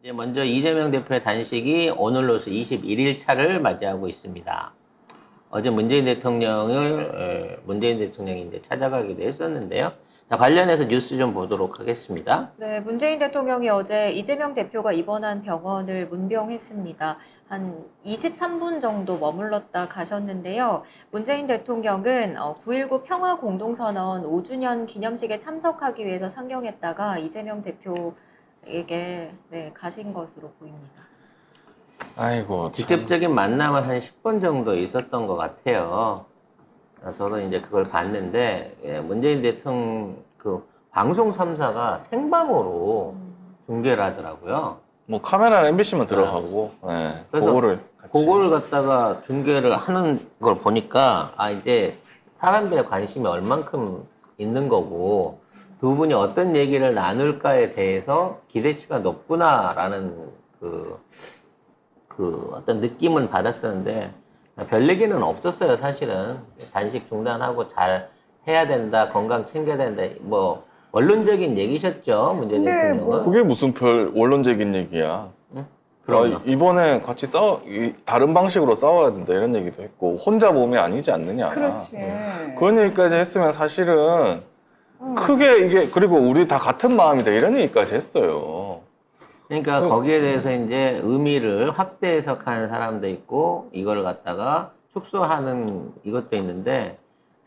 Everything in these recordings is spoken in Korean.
이제 먼저 이재명 대표의 단식이 오늘로서 21일 차를 맞이하고 있습니다. 어제 문재인 대통령이 이제 찾아가기도 했었는데요. 자, 관련해서 뉴스 좀 보도록 하겠습니다. 네, 문재인 대통령이 어제 이재명 대표가 입원한 병원을 문병했습니다. 한 23분 정도 머물렀다 가셨는데요. 문재인 대통령은 9.19 평화공동선언 5주년 기념식에 참석하기 위해서 상경했다가 이재명 대표에게 가신 것으로 보입니다. 아이고, 참. 직접적인 만남은 한 10분 정도 있었던 것 같아요. 저도 이제 그걸 봤는데, 문재인 대통령 그 방송 3사가 생방으로 중계를 하더라고요. 뭐 카메라는 MBC만 들어가고, 네, 그래서 그거를 같이. 그걸 갖다가 중계를 하는 걸 보니까, 이제 사람들의 관심이 얼만큼 있는 거고, 두 분이 어떤 얘기를 나눌까에 대해서 기대치가 높구나라는 어떤 느낌은 받았었는데, 별 얘기는 없었어요, 사실은. 단식 중단하고 잘 해야 된다, 건강 챙겨야 된다, 뭐, 원론적인 얘기셨죠, 문재인 근데 대통령은. 그게 무슨 별 원론적인 얘기야. 그럼요. 이번에 같이 다른 방식으로 싸워야 된다 이런 얘기도 했고, 혼자 몸이 아니지 않느냐. 그렇지. 그런 얘기까지 했으면 사실은 크게 이게, 그리고 우리 다 같은 마음이다 이런 얘기까지 했어요. 그러니까 거기에 대해서 이제 의미를 확대 해석하는 사람도 있고, 이걸 갖다가 축소하는 이것도 있는데,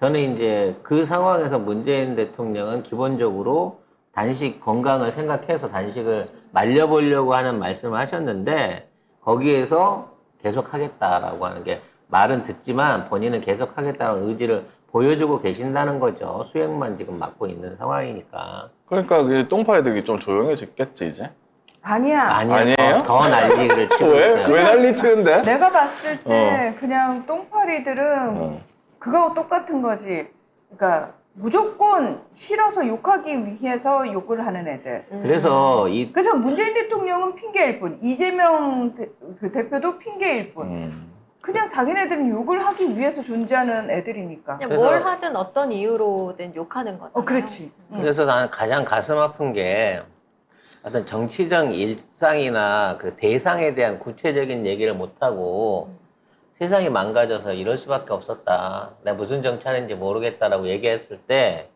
저는 이제 그 상황에서 문재인 대통령은 기본적으로 단식 건강을 생각해서 단식을 말려보려고 하는 말씀을 하셨는데, 거기에서 계속 하겠다라고 하는 게 말은 듣지만 본인은 계속 하겠다는 의지를 보여주고 계신다는 거죠. 수행만 지금 맡고 있는 상황이니까. 그러니까 그 똥파리들이 좀 조용해졌겠지 이제? 아니야. 아니에요? 더 난리를 치고 왜? 있어요. 왜 난리 치는데? 내가 봤을 때 그냥 똥파리들은 어. 그거하고 똑같은 거지. 그러니까 무조건 싫어서 욕하기 위해서 욕을 하는 애들. 그래서 그래서 문재인 대통령은 핑계일 뿐, 이재명 그 대표도 핑계일 뿐. 그냥 자기네들은 욕을 하기 위해서 존재하는 애들이니까. 그냥 그래서- 뭘 하든 어떤 이유로든 욕하는 거잖아요. 그렇지. 그래서 나는 가장 가슴 아픈 게 어떤 정치적 일상이나 그 대상에 대한 구체적인 얘기를 못하고 세상이 망가져서 이럴 수밖에 없었다. 내가 무슨 정치하는지 모르겠다라고 얘기했을 때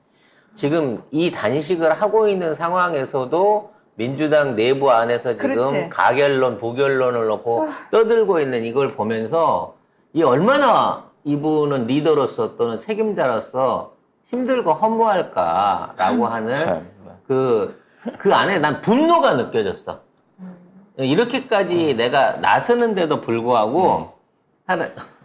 지금 이 단식을 하고 있는 상황에서도 민주당 내부 안에서 지금 그렇지. 가결론, 부결론을 놓고 떠들고 있는 이걸 보면서 이 얼마나 이분은 리더로서 또는 책임자로서 힘들고 허무할까라고 하는 참. 그 안에 난 분노가 느껴졌어. 이렇게까지 내가 나서는데도 불구하고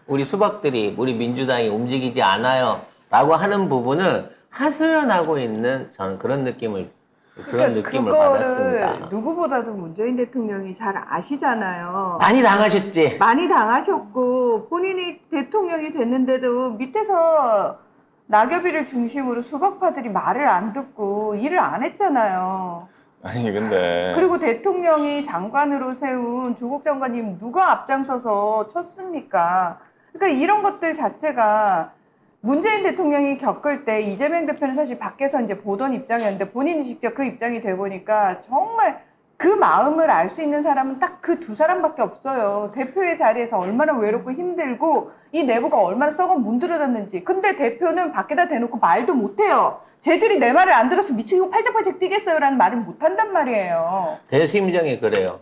우리 수박들이 우리 민주당이 움직이지 않아요 라고 하는 부분을 하소연하고 있는 저는 그런 느낌을 그거를 받았습니다. 누구보다도 문재인 대통령이 잘 아시잖아요. 많이 당하셨지? 많이 당하셨고 본인이 대통령이 됐는데도 밑에서 낙엽이를 중심으로 수박파들이 말을 안 듣고 일을 안 했잖아요. 아니 근데 그리고 대통령이 장관으로 세운 조국 장관님 누가 앞장서서 쳤습니까? 그러니까 이런 것들 자체가 문재인 대통령이 겪을 때 이재명 대표는 사실 밖에서 이제 보던 입장이었는데 본인이 직접 그 입장이 돼 보니까 정말 그 마음을 알 수 있는 사람은 딱 그 두 사람밖에 없어요. 대표의 자리에서 얼마나 외롭고 힘들고 이 내부가 얼마나 썩어 문드러졌는지. 근데 대표는 밖에다 대놓고 말도 못해요. 쟤들이 내 말을 안 들어서 미치고 팔짝팔짝 뛰겠어요라는 말을 못한단 말이에요. 제 심정이 그래요.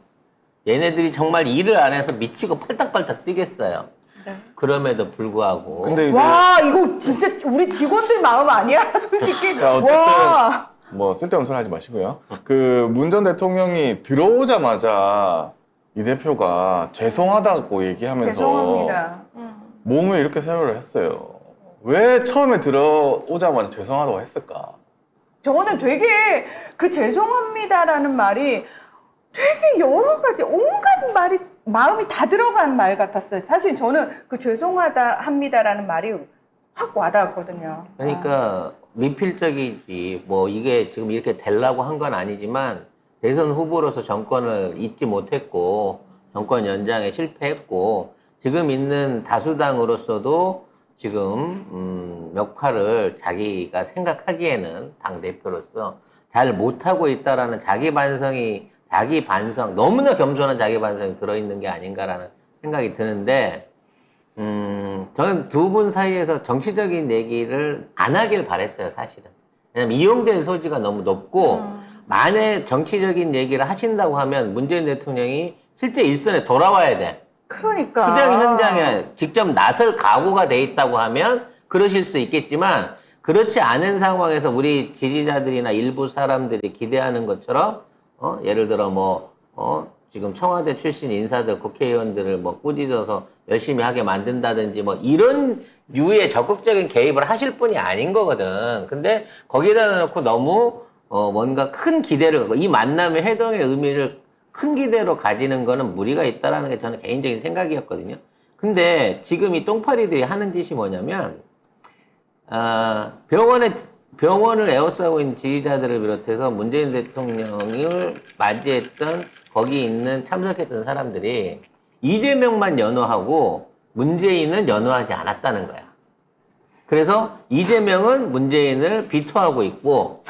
얘네들이 정말 일을 안 해서 미치고 팔딱팔딱 뛰겠어요. 네. 그럼에도 불구하고 근데 이제 와 이거 진짜 우리 직원들 마음 아니야? 솔직히. 야, 어쨌든 와. 뭐 쓸데없는 소리 하지 마시고요. 그 문 전 대통령이 들어오자마자 이 대표가 죄송하다고 얘기하면서 죄송합니다. 몸을 이렇게 세월을 했어요. 왜 처음에 들어오자마자 죄송하다고 했을까? 저는 되게 그 죄송합니다라는 말이 되게 여러 가지 온갖 말이 마음이 다 들어간 말 같았어요. 사실 저는 그 죄송하다 합니다라는 말이 확 와닿았거든요. 그러니까 미필적이지 뭐 이게 지금 이렇게 되려고 한 건 아니지만 대선 후보로서 정권을 잇지 못했고 정권 연장에 실패했고 지금 있는 다수당으로서도 지금 역할을 자기가 생각하기에는 당대표로서 잘 못하고 있다라는 자기 반성이 자기 반성, 너무나 겸손한 자기 반성이 들어있는 게 아닌가라는 생각이 드는데, 저는 두 분 사이에서 정치적인 얘기를 안 하길 바랬어요, 사실은. 왜냐면 이용될 소지가 너무 높고, 만에 정치적인 얘기를 하신다고 하면 문재인 대통령이 실제 일선에 돌아와야 돼. 그러니까. 투쟁 현장에 직접 나설 각오가 돼 있다고 하면 그러실 수 있겠지만, 그렇지 않은 상황에서 우리 지지자들이나 일부 사람들이 기대하는 것처럼, 예를 들어 지금 청와대 출신 인사들, 국회의원들을 꾸짖어서 열심히 하게 만든다든지 이런 류의 적극적인 개입을 하실 분이 아닌 거거든. 근데 거기에다 놓고 너무 뭔가 큰 기대를 갖고 이 만남의 회동의 의미를 큰 기대로 가지는 거는 무리가 있다라는 게 저는 개인적인 생각이었거든요. 근데 지금 이 똥파리들이 하는 짓이 뭐냐면 병원을 에워싸고 있는 지지자들을 비롯해서 문재인 대통령을 맞이했던 거기 있는 참석했던 사람들이 이재명만 연호하고 문재인은 연호하지 않았다는 거야. 그래서 이재명은 문재인을 비토하고 있고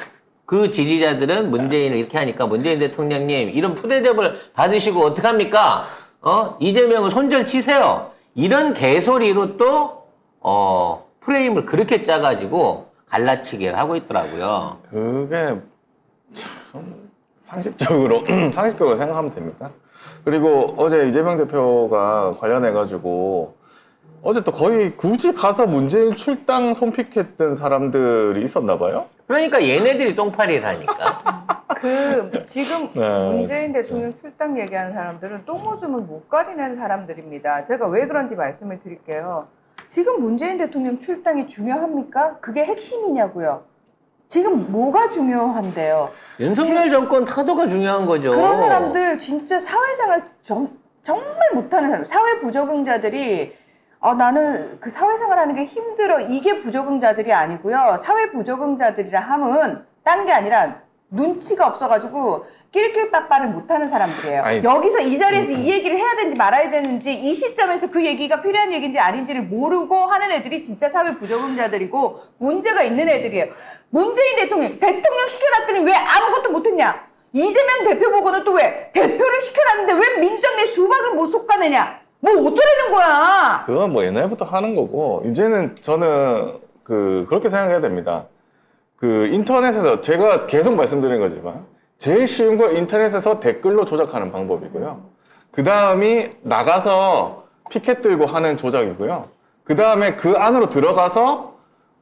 그 지지자들은 문재인을 이렇게 하니까 문재인 대통령님 이런 푸대접을 받으시고 어떡합니까? 이재명을 손절 치세요. 이런 개소리로 또 프레임을 그렇게 짜가지고 갈라치기를 하고 있더라고요. 그게 참 상식적으로 생각하면 됩니다. 그리고 어제 이재명 대표가 관련해가지고 어제 또 거의 굳이 가서 문재인 출당 손픽했던 사람들이 있었나 봐요. 그러니까 얘네들이 똥파리를 하니까. 지금 네, 문재인 진짜. 대통령 출당 얘기하는 사람들은 똥오줌을 못 가리는 사람들입니다. 제가 왜 그런지 말씀을 드릴게요. 지금 문재인 대통령 출당이 중요합니까? 그게 핵심이냐고요. 지금 뭐가 중요한데요? 윤석열 정권 타도가 중요한 거죠. 그런 사람들 진짜 사회생활 정말 못하는 사람, 사회 부적응자들이 나는 그 사회생활하는 게 힘들어 이게 부적응자들이 아니고요. 사회 부적응자들이라 함은 딴 게 아니라 눈치가 없어가지고 낄낄빠빠를 못하는 사람들이에요. 아니, 여기서 이 자리에서 이 얘기를 해야 되는지 말아야 되는지 이 시점에서 그 얘기가 필요한 얘기인지 아닌지를 모르고 하는 애들이 진짜 사회 부적응자들이고 문제가 있는 애들이에요. 문재인 대통령 시켜놨더니 왜 아무것도 못했냐? 이재명 대표 보고는 또 왜 대표를 시켜놨는데 왜 민주당 내 수박을 못 솎아내냐? 뭐 어쩌라는 거야? 그건 옛날부터 하는 거고 이제는 저는 그렇게 생각해야 됩니다. 인터넷에서 제가 계속 말씀드린 거지만 제일 쉬운 거 인터넷에서 댓글로 조작하는 방법이고요. 그 다음이 나가서 피켓 들고 하는 조작이고요. 그 다음에 그 안으로 들어가서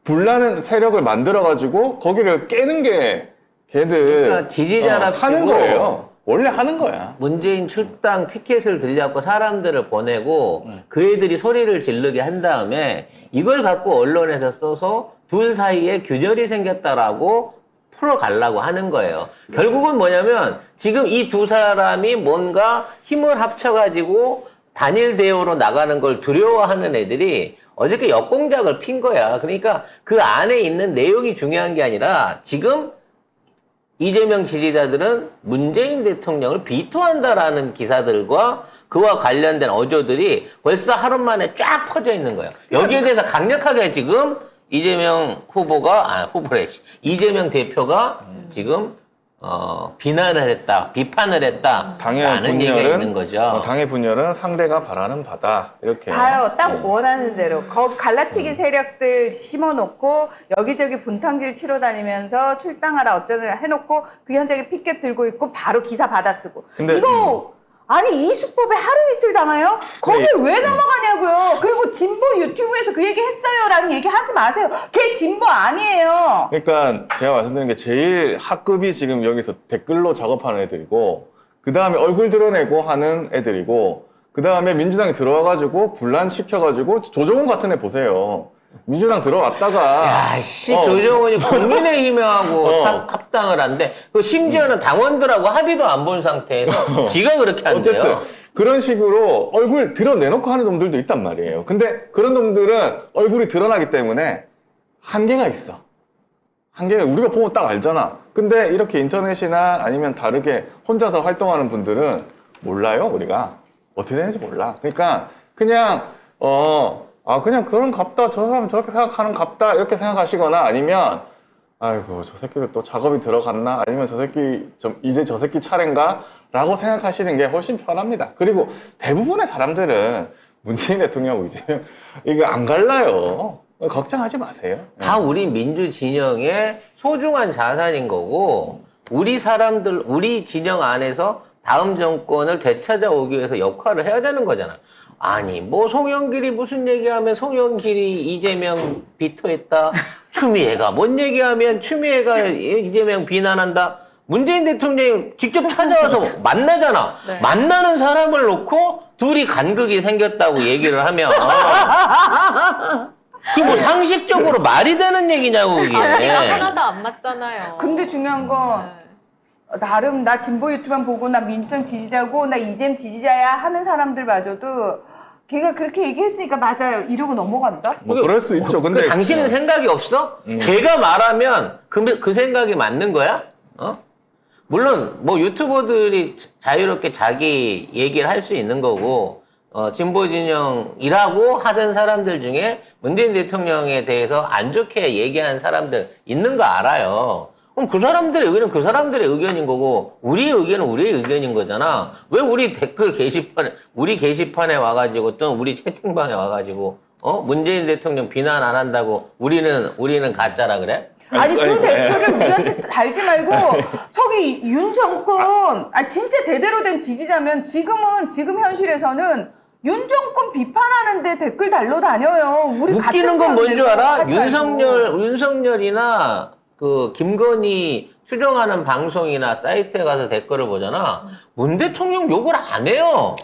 불나는 세력을 만들어가지고 거기를 깨는 게 걔들 그러니까 지지자랍시고 하는 거예요. 원래 하는 거야. 문재인 출당 피켓을 들려고 사람들을 보내고 그 애들이 소리를 지르게 한 다음에 이걸 갖고 언론에서 써서 둘 사이에 균열이 생겼다라고 풀어가려고 하는 거예요. 결국은 뭐냐면 지금 이 두 사람이 뭔가 힘을 합쳐가지고 단일 대우로 나가는 걸 두려워하는 애들이 어저께 역공작을 핀 거야. 그러니까 그 안에 있는 내용이 중요한 게 아니라 지금 이재명 지지자들은 문재인 대통령을 비토한다라는 기사들과 그와 관련된 어조들이 벌써 하루 만에 쫙 퍼져 있는 거예요. 여기에 대해서 강력하게 지금 이재명 이재명 대표가 지금 비난을 했다, 비판을 했다, 당의 라는 얘기가 있는 거죠. 당의 분열은 상대가 바라는 바다 이렇게. 봐요. 딱 원하는 대로. 갈라치기 세력들 심어놓고 여기저기 분탕질 치러 다니면서 출당하라 어쩌냐 해놓고 그 현장에 피켓 들고 있고 바로 기사 받아쓰고. 근데, 아니 이 수법에 하루 이틀 당해요? 거길 그래, 왜 넘어가냐고요. 그리고 진보 유튜브에서 그 얘기 했어요 라는 얘기 하지 마세요. 걔 진보 아니에요. 그러니까 제가 말씀드린 게 제일 하급이 지금 여기서 댓글로 작업하는 애들이고 그 다음에 얼굴 드러내고 하는 애들이고 그 다음에 민주당이 들어와가지고 분란시켜가지고 조정훈 같은 애 보세요. 민주당 들어왔다가 조정훈이 국민의힘하고 합당을 한데 그 심지어는 당원들하고 합의도 안 본 상태에서 지가 그렇게 한대요. 어쨌든 그런 식으로 얼굴 드러내놓고 하는 놈들도 있단 말이에요. 근데 그런 놈들은 얼굴이 드러나기 때문에 한계가 있어. 한계가 우리가 보면 딱 알잖아. 근데 이렇게 인터넷이나 아니면 다르게 혼자서 활동하는 분들은 몰라요. 우리가 어떻게 되는지 몰라. 그러니까 그냥 그냥 그런 갑다, 저 사람 저렇게 생각하는 갑다, 이렇게 생각하시거나 아니면, 아이고 저 새끼가 또 작업이 들어갔나? 아니면 저 새끼 이제 저 새끼 차례인가? 라고 생각하시는 게 훨씬 편합니다. 그리고 대부분의 사람들은 문재인 대통령하고 이제 이거 안 갈라요. 걱정하지 마세요. 다 우리 민주 진영의 소중한 자산인 거고 우리 사람들 우리 진영 안에서 다음 정권을 되찾아오기 위해서 역할을 해야 되는 거잖아. 아니 뭐 송영길이 무슨 얘기하면 송영길이 이재명 비토했다. 추미애가 뭔 얘기하면 추미애가 이재명 비난한다. 문재인 대통령이 직접 찾아와서 만나잖아. 네. 만나는 사람을 놓고 둘이 간극이 생겼다고 얘기를 하면 그게 뭐 상식적으로 말이 되는 얘기냐고 그게. 앞뒤가 하나도 안 맞잖아요. 근데 중요한 건 네. 나름 나 진보 유튜브만 보고 나 민주당 지지자고 나 이재명 지지자야 하는 사람들마저도 걔가 그렇게 얘기했으니까 맞아요 이러고 넘어간다? 뭐 그럴 수 있죠. 근데 당신은 생각이 없어? 걔가 말하면 그 생각이 맞는 거야? 어? 물론 뭐 유튜버들이 자유롭게 자기 얘기를 할 수 있는 거고 진보 진영이라고 하던 사람들 중에 문재인 대통령에 대해서 안 좋게 얘기하는 사람들 있는 거 알아요. 그럼 그 사람들의 의견은 그 사람들의 의견인 거고 우리의 의견은 우리의 의견인 거잖아. 왜 우리 댓글 게시판에 우리 게시판에 와가지고 또 우리 채팅방에 와가지고 문재인 대통령 비난 안 한다고 우리는 가짜라 그래? 아니 그 아이고, 댓글을 우리한테 달지 말고 저기 윤 정권 진짜 제대로 된 지지자면 지금 현실에서는 윤 정권 비판하는데 댓글 달러 다녀요. 우리 웃기는 건 뭔 줄 알아? 하지 말고. 윤석열이나 그 김건희 추정하는 방송이나 사이트에 가서 댓글을 보잖아. 문 대통령 욕을 안 해요.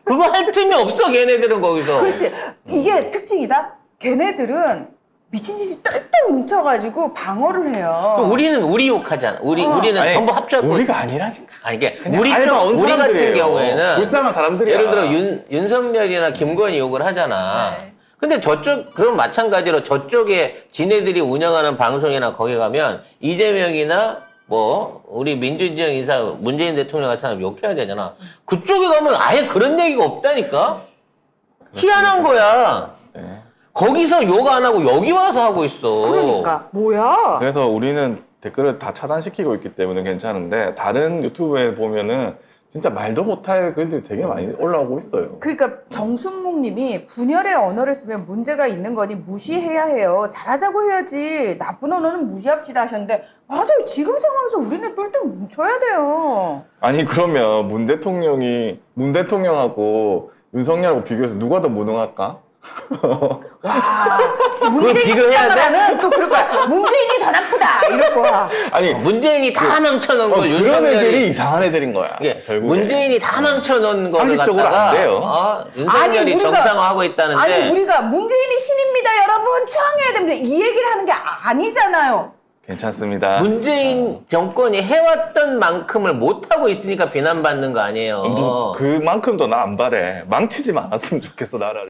그거 할 틈이 없어 걔네들은 거기서. 그렇지. 이게 특징이다. 걔네들은 미친 짓이 똘똘 뭉쳐가지고 방어를 해요. 우리는 우리 욕하잖아. 우리는 아니, 전부 합쳐고. 우리가 아니라니까. 아니 이게 그냥 우리 알바 온 우리 같은 사람들이에요. 경우에는 불쌍한 사람들이야. 예를 들어 윤석열이나 김건희 욕을 하잖아. 네. 근데 그럼 마찬가지로 저쪽에 지네들이 운영하는 방송이나 거기 가면 이재명이나 뭐 우리 민주진영 인사 문재인 대통령 같은 사람 욕해야 되잖아. 그쪽에 가면 아예 그런 얘기가 없다니까. 희한한 거야. 네. 거기서 욕 안 하고 여기 와서 하고 있어. 그러니까 뭐야? 그래서 우리는 댓글을 다 차단시키고 있기 때문에 괜찮은데 다른 유튜브에 보면은 진짜 말도 못할 글들이 되게 많이 올라오고 있어요. 그러니까 정순묵님이 분열의 언어를 쓰면 문제가 있는 거니 무시해야 해요. 잘하자고 해야지. 나쁜 언어는 무시합시다 하셨는데 맞아요. 지금 상황에서 우리는 똘똘 뭉쳐야 돼요. 아니 그러면 문 대통령하고 윤석열하고 비교해서 누가 더 무능할까? 와, 그걸 문재인 비교해야 돼? 시장을 또 그럴 거야. 문재인이 더 나쁘다 이럴 거야. 아니 문재인이 다 망쳐놓은 걸 그런 윤석열이 애들이 이상한 애들인 거야. 이게 결국에. 문재인이 다 망쳐놓은 거를 상식적으로 갖다가 안 돼요. 윤석열이 아니, 우리가- 정상화하고 있다는데 아니 우리가 문재인이 신입니다 여러분 추앙해야 됩니다 이 얘기를 하는 게 아니잖아요. 괜찮습니다. 문재인 정권이 해왔던 만큼을 못하고 있으니까 비난받는 거 아니에요. 그만큼도 나 안 바래. 망치지 않았으면 좋겠어 나라를.